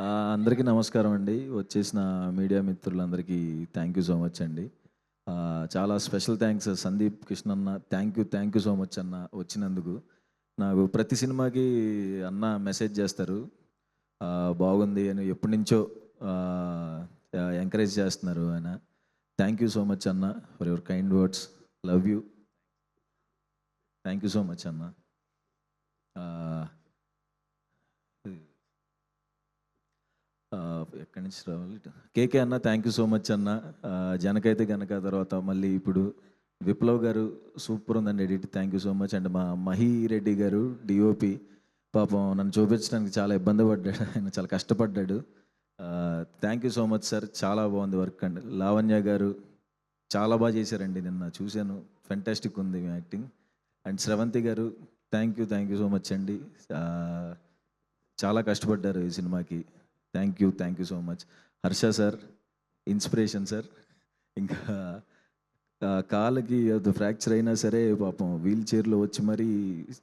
అందరికీ నమస్కారం అండి. వచ్చేసిన మీడియా మిత్రులందరికీ థ్యాంక్ యూ సో మచ్ అండి. చాలా స్పెషల్ థ్యాంక్స్ సందీప్ కృష్ణ అన్న. థ్యాంక్ యూ సో మచ్ అన్న వచ్చినందుకు. నాకు ప్రతి సినిమాకి అన్న మెసేజ్ చేస్తారు. బాగుంది అని ఎప్పటినుంచో ఎంకరేజ్ చేస్తున్నారు ఆయన. థ్యాంక్ యూ సో మచ్ అన్న for your kind words. Love you. Thank you so much అన్న. ఎక్కడి నుంచి రావాలి? కేకే అన్న థ్యాంక్ యూ సో మచ్ అన్న. జనకైతే గనక తర్వాత మళ్ళీ ఇప్పుడు విప్లవ్ గారు సూపర్ ఉందండి edit. Thank you so much. And మా మహి రెడ్డి గారు డిఓపి పాపం నన్ను చూపించడానికి చాలా ఇబ్బంది పడ్డాడు, ఆయన చాలా కష్టపడ్డాడు. Thank you so much sir, చాలా బాగుంది వర్క్. అండి లావణ్య గారు చాలా బాగా చేశారండి, నిన్న చూశాను, ఫెంటాస్టిక్ ఉంది మీ యాక్టింగ్. అండ్ స్రవంతి గారు థ్యాంక్ యూ సో మచ్ అండి. చాలా కష్టపడ్డారు ఈ సినిమాకి. Thank you so much. Harsha sir inspiration sir. ఇంకా కాళ్ళకి అది ఫ్రాక్చర్ అయినా సరే పాపం వీల్ చైర్లో వచ్చి మరీ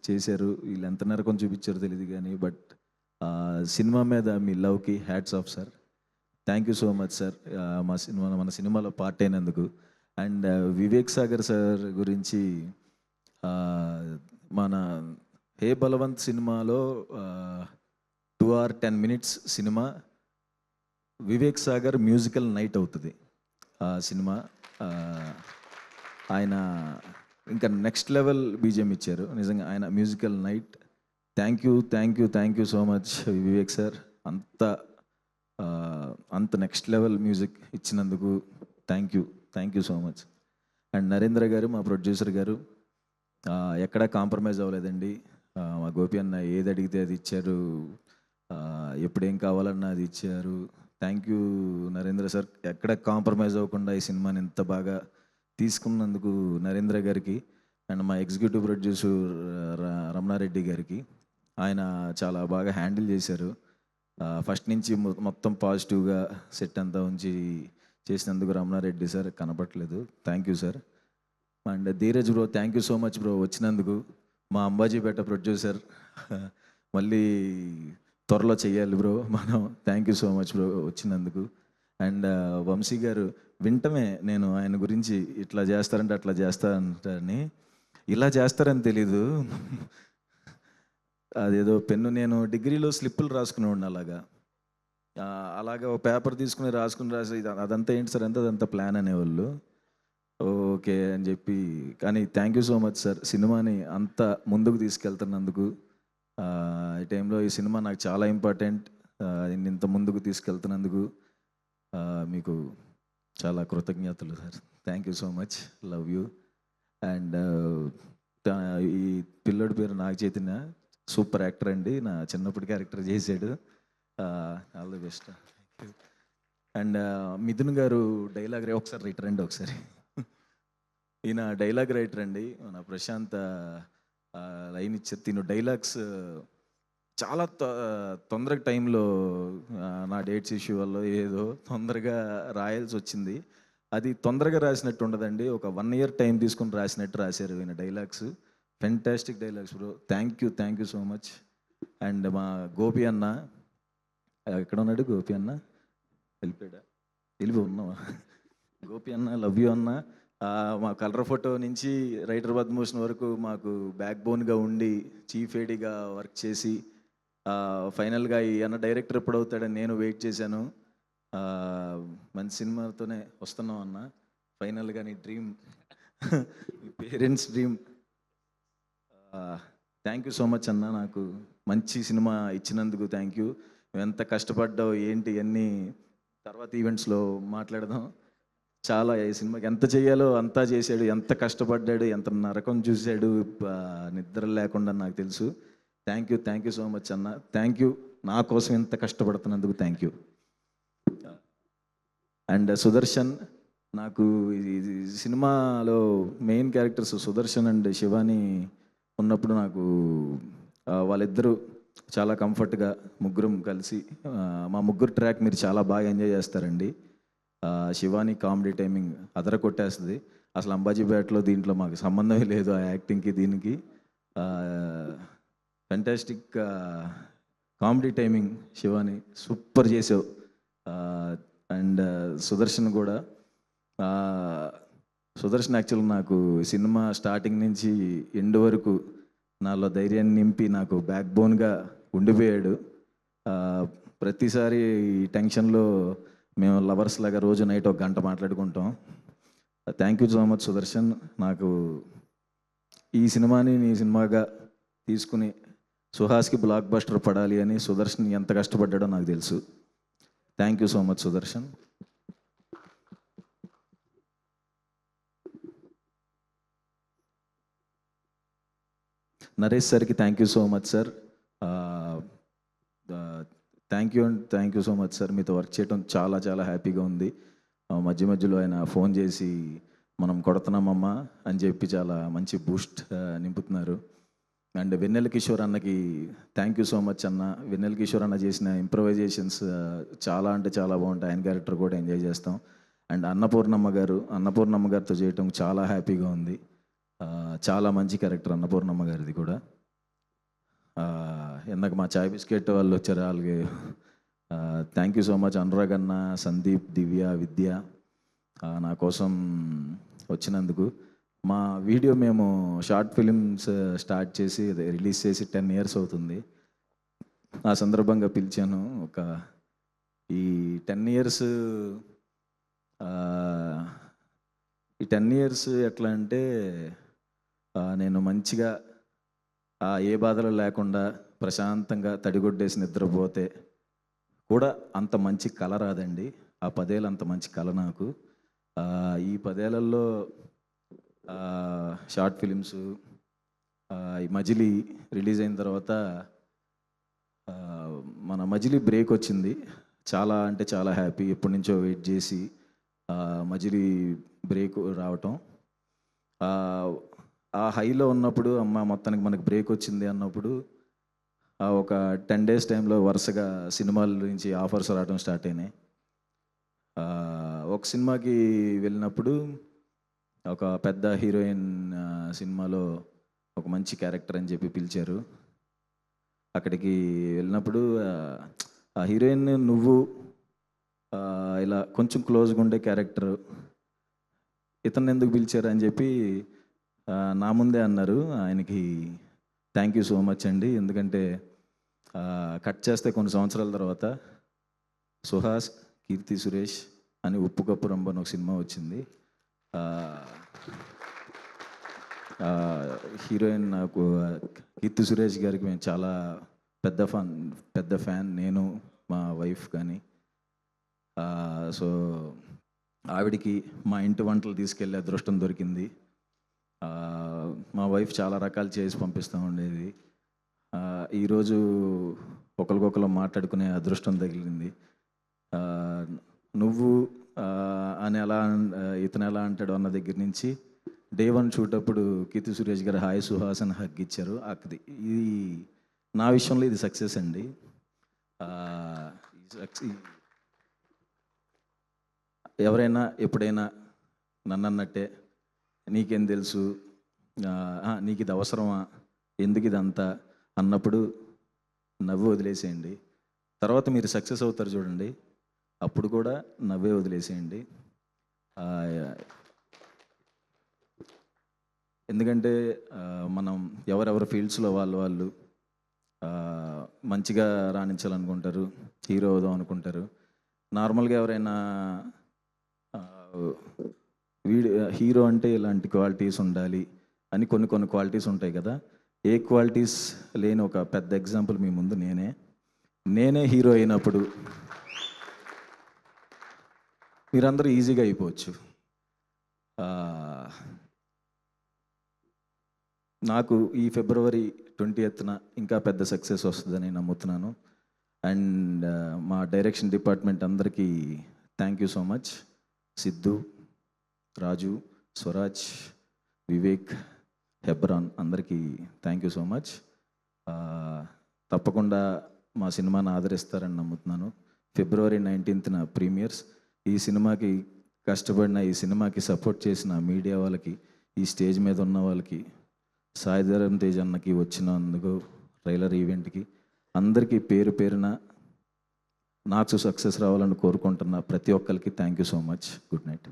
చేశారు. వీళ్ళు ఎంత నరకం చూపించారో తెలియదు కానీ, బట్ సినిమా మీద మీ లవ్కి hats off sir. Thank you so much sir మన సినిమాలో పార్ట్ అయినందుకు. అండ్ వివేక్ సాగర్ సార్ గురించి మన హే బలవంత్ సినిమాలో 2 hours 10 minutes cinema Vivek Sagar musical night అవుతుంది ఆ సినిమా. ఆయన ఇంకా నెక్స్ట్ లెవెల్ బీజిఎం ఇచ్చారు నిజంగా, ఆయన musical night. Thank you so much Vivek sir. అంత నెక్స్ట్ లెవెల్ మ్యూజిక్ ఇచ్చినందుకు thank you so much. And Narendra గారు మా ప్రొడ్యూసర్ గారు ఎక్కడా కాంప్రమైజ్ అవ్వలేదండి. మా గోపి అన్న ఏది అడిగితే అది ఇచ్చారు, ఎప్పుడేం కావాలన్నా అది ఇచ్చారు. థ్యాంక్ యూ నరేంద్ర సార్, ఎక్కడ కాంప్రమైజ్ అవ్వకుండా ఈ సినిమాని ఇంత బాగా తీసుకున్నందుకు నరేంద్ర గారికి. అండ్ మా ఎగ్జిక్యూటివ్ ప్రొడ్యూసర్ రమణారెడ్డి గారికి, ఆయన చాలా బాగా హ్యాండిల్ చేశారు. ఫస్ట్ నుంచి మొత్తం పాజిటివ్గా సెట్ అంతా ఉంచి చేసినందుకు రమణారెడ్డి సార్ కనపట్లేదు. Thank you sir. And Dheeraj bro thank you so much bro వచ్చినందుకు. మా అంబాజీపేట ప్రొడ్యూసర్ మళ్ళీ త్వరలో చెయ్యాలి బ్రో మనం. Thank you so much bro వచ్చినందుకు. అండ్ వంశీ గారు వింటమే నేను ఆయన గురించి ఇట్లా చేస్తారంటే అట్లా చేస్తారంటని, ఇలా చేస్తారని తెలీదు. అదేదో పెన్ను, నేను డిగ్రీలో స్లిప్పులు రాసుకునేవాడిని అలాగా ఒక పేపర్ తీసుకుని రాసి అదంతా ఏంటి సార్ అంటే అదంతా ప్లాన్ అనేవాళ్ళు. ఓకే అని చెప్పి, కానీ thank you so much sir సినిమాని అంత ముందుకు తీసుకెళ్తున్నందుకు. ఈ టైంలో ఈ సినిమా నాకు చాలా ఇంపార్టెంట్. ఇంత ముందుకు తీసుకెళ్తున్నందుకు మీకు చాలా కృతజ్ఞతలు sir. Thank you so much. Love you. And ఈ పిల్లోడి పేరు నాగ చైతన్య, సూపర్ యాక్టర్ అండి, నా చిన్నప్పటి క్యారెక్టర్ చేశాడు. All the best. And Mithun గారు డైలాగ్ ఒకసారి రైటర్ అండి, ఒకసారి ఈయన డైలాగ్ రైటర్ అండి. మన ప్రశాంత్ లైన్ ఇచ్చారు. తిను డైలాగ్స్ చాలా తొందరగా టైంలో నా డేట్స్ ఇష్యూ వల్ల ఏదో తొందరగా రాయాల్సి వచ్చింది. అది తొందరగా రాసినట్టు ఉండదండి, ఒక 1 year టైం తీసుకుని రాసినట్టు రాశారు ఈయన dialogues. Fantastic dialogues bro. Thank you so much. And మా గోపి అన్న ఎక్కడ ఉన్నాడు? గోపి అన్న వెళ్ళిపోయాడా? ఉన్నావా? గోపి అన్న లవ్ యూ అన్న. మా కలర్ ఫోటో నుంచి రైటర్ పద్మభూషణ్ వరకు మాకు బ్యాక్ బోన్గా ఉండి చీఫ్ ఏడీగా వర్క్ చేసి ఫైనల్గా ఈ అన్న డైరెక్టర్ ఎప్పుడు అవుతాడని నేను వెయిట్ చేశాను. మంచి సినిమాతోనే వస్తున్నాం అన్న. ఫైనల్గా నీ dream, me parents dream. Thank you so much అన్న, నాకు మంచి సినిమా ఇచ్చినందుకు థ్యాంక్ యూ. ఎంత కష్టపడ్డావు ఏంటి అన్నీ తర్వాత ఈవెంట్స్లో మాట్లాడదాం. చాలా ఈ సినిమాకి ఎంత చేయాలో అంతా చేశాడు, ఎంత కష్టపడ్డాడు, ఎంత నరకం చూశాడు నిద్ర లేకుండా, నాకు తెలుసు. థ్యాంక్ యూ సో మచ్ అన్న. థ్యాంక్ యూ నా కోసం ఎంత కష్టపడుతున్నందుకు థ్యాంక్ యూ. అండ్ సుదర్శన్, నాకు ఈ సినిమాలో main characters Sudarshan and Shivani ఉన్నప్పుడు నాకు వాళ్ళిద్దరూ చాలా కంఫర్ట్గా ముగ్గురం కలిసి, మా ముగ్గురు ట్రాక్ మీరు చాలా బాగా ఎంజాయ్ చేస్తారండి. శివాని కామెడీ టైమింగ్ అదర కొట్టేస్తుంది. అసలు అంబాజీపేటలో దీంట్లో మాకు సంబంధమే లేదు ఆ యాక్టింగ్కి దీనికి. Fantastic comedy timing Shivani super చేసావు. అండ్ సుదర్శన్ కూడా. సుదర్శన్ యాక్చువల్ నాకు సినిమా స్టార్టింగ్ నుంచి ఎండ్ వరకు నాలో ధైర్యాన్ని నింపి నాకు బ్యాక్ బోన్గా ఉండిపోయాడు. ప్రతిసారి ఈ టెన్షన్లో మేము లవర్స్ లాగా రోజు నైట్ ఒక గంట మాట్లాడుకుంటాం. Thank you so much Sudarshan. నాకు ఈ సినిమాని నీ సినిమాగా తీసుకుని సుహాస్కి బ్లాక్ బస్టర్ పడాలి అని సుదర్శన్ ఎంత కష్టపడ్డాడో నాకు తెలుసు. Thank you so much Sudarshan. Naresh సార్కి thank you so much sir. Thank you so much sir. మీతో వర్క్ చేయడం చాలా చాలా హ్యాపీగా ఉంది. మధ్య మధ్యలో ఆయన ఫోన్ చేసి మనం కొడుతున్నామమ్మా అని చెప్పి చాలా మంచి బూస్ట్ నింపుతున్నారు. అండ్ వెన్నెల కిషోర్ అన్నకి థ్యాంక్ యూ సో మచ్ అన్న. వెన్నెల కిషోర్ అన్న చేసిన ఇంప్రవైజేషన్స్ చాలా అంటే చాలా బాగుంటాయి. ఆయన క్యారెక్టర్ కూడా ఎంజాయ్ చేస్తాం. అండ్ అన్నపూర్ణమ్మ గారితో చేయటం చాలా హ్యాపీగా ఉంది. చాలా మంచి క్యారెక్టర్ అన్నపూర్ణమ్మ గారిది కూడా. ఇందాక మా చాయ్ బిస్కెట్ వాళ్ళు వచ్చారు. వాళ్ళకి thank you so much. Anurag అన్న, సందీప్, దివ్య, విద్య నా కోసం వచ్చినందుకు. మా వీడియో మేము షార్ట్ ఫిలిమ్స్ స్టార్ట్ చేసి రిలీజ్ చేసి 10 years అవుతుంది. ఆ సందర్భంగా పిలిచాను. ఈ 10 years ఎట్లా అంటే నేను మంచిగా ఏ బాధలు లేకుండా ప్రశాంతంగా తడిగొడ్డేసి నిద్రపోతే కూడా అంత మంచి కళ రాదండి. ఆ 10 ఏళ్ళు అంత మంచి కళ నాకు. ఈ 10 ఏళ్లలో షార్ట్ ఫిలిమ్స్, ఈ మజిలీ రిలీజ్ అయిన తర్వాత మన మజిలీ బ్రేక్ వచ్చింది. చాలా అంటే చాలా హ్యాపీ. ఎప్పటి నుంచో వెయిట్ చేసి మజిలీ బ్రేక్ రావటం. ఆ హైలో ఉన్నప్పుడు అమ్మ మొత్తానికి మనకు బ్రేక్ వచ్చింది అన్నప్పుడు ఒక 10 days టైంలో వరుసగా సినిమాల నుంచి ఆఫర్స్ రావడం స్టార్ట్ అయినాయి. ఒక సినిమాకి వెళ్ళినప్పుడు ఒక పెద్ద హీరోయిన్ సినిమాలో ఒక మంచి క్యారెక్టర్ అని చెప్పి పిలిచారు. అక్కడికి వెళ్ళినప్పుడు ఆ హీరోయిన్ నువ్వు ఇలా కొంచెం క్లోజ్గా ఉండే క్యారెక్టర్, ఇతను ఎందుకు పిలిచారు అని చెప్పి నా ముందే అన్నారు. ఆయనకి థ్యాంక్ యూ సో మచ్ అండి. ఎందుకంటే కట్ చేస్తే కొన్ని సంవత్సరాల తర్వాత సుహాస్, కీర్తి సురేష్ అని ఉప్పు కప్పు రంబు అని ఒక సినిమా వచ్చింది. హీరోయిన్ నాకు కీర్తి సురేష్ గారికి మేము చాలా పెద్ద ఫ్యాన్ నేను, మా వైఫ్ కానీ. సో ఆవిడికి మా ఇంటి వంటలు తీసుకెళ్ళే అదృష్టం దొరికింది. మా వైఫ్ చాలా రకాలు చేసి పంపిస్తూ ఉండేది. ఈరోజు ఒకరికొకరు మాట్లాడుకునే అదృష్టం తగిలింది. నువ్వు అని ఇతను ఎలా అంటాడు అన్న దగ్గర నుంచి డే 1 షూట్ అప్పుడు కీర్తి సురేష్ గారు హాయ్ సుహాస్ అని హగ్ ఇచ్చారు. ఇది నా విషయంలో ఇది సక్సెస్ అండి. ఎవరైనా ఎప్పుడైనా నన్ను అన్నట్టే నీకేం తెలుసు, నీకు ఇది అవసరమా, ఎందుకు ఇదంతా అన్నప్పుడు నవ్వు వదిలేసేయండి. తర్వాత మీరు సక్సెస్ అవుతారు చూడండి, అప్పుడు కూడా నవ్వే వదిలేసేయండి. ఎందుకంటే మనం ఎవరెవరి ఫీల్డ్స్లో వాళ్ళు మంచిగా రాణించాలనుకుంటారు, హీరో అవుదాం అనుకుంటారు. నార్మల్గా ఎవరైనా హీరో అంటే ఇలాంటి క్వాలిటీస్ ఉండాలి అని కొన్ని క్వాలిటీస్ ఉంటాయి కదా. ఏ క్వాలిటీస్ లేని ఒక పెద్ద ఎగ్జాంపుల్ మీ ముందు నేనే హీరో అయినప్పుడు మీరందరూ ఈజీగా అయిపోవచ్చు. నాకు ఈ February 20th ఇంకా పెద్ద సక్సెస్ వస్తుందని నమ్ముతున్నాను. అండ్ మా డైరెక్షన్ డిపార్ట్మెంట్ అందరికీ thank you so much. Siddhu, Raju, Swaraj, Vivek, Hebron అందరికీ థ్యాంక్ యూ సో మచ్. తప్పకుండా మా సినిమాని ఆదరిస్తారని నమ్ముతున్నాను. February 19th premieres. ఈ సినిమాకి కష్టపడిన, ఈ సినిమాకి సపోర్ట్ చేసిన మీడియా వాళ్ళకి, ఈ స్టేజ్ మీద ఉన్న వాళ్ళకి, సాయిధరం తేజ్ అన్నకి వచ్చినందుకు ట్రైలర్ ఈవెంట్కి అందరికీ పేరు పేరున నాకు సక్సెస్ రావాలని కోరుకుంటున్న ప్రతి ఒక్కరికి thank you so much. Good night.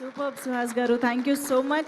Super Suhas గారు, థ్యాంక్ యూ సో మచ్.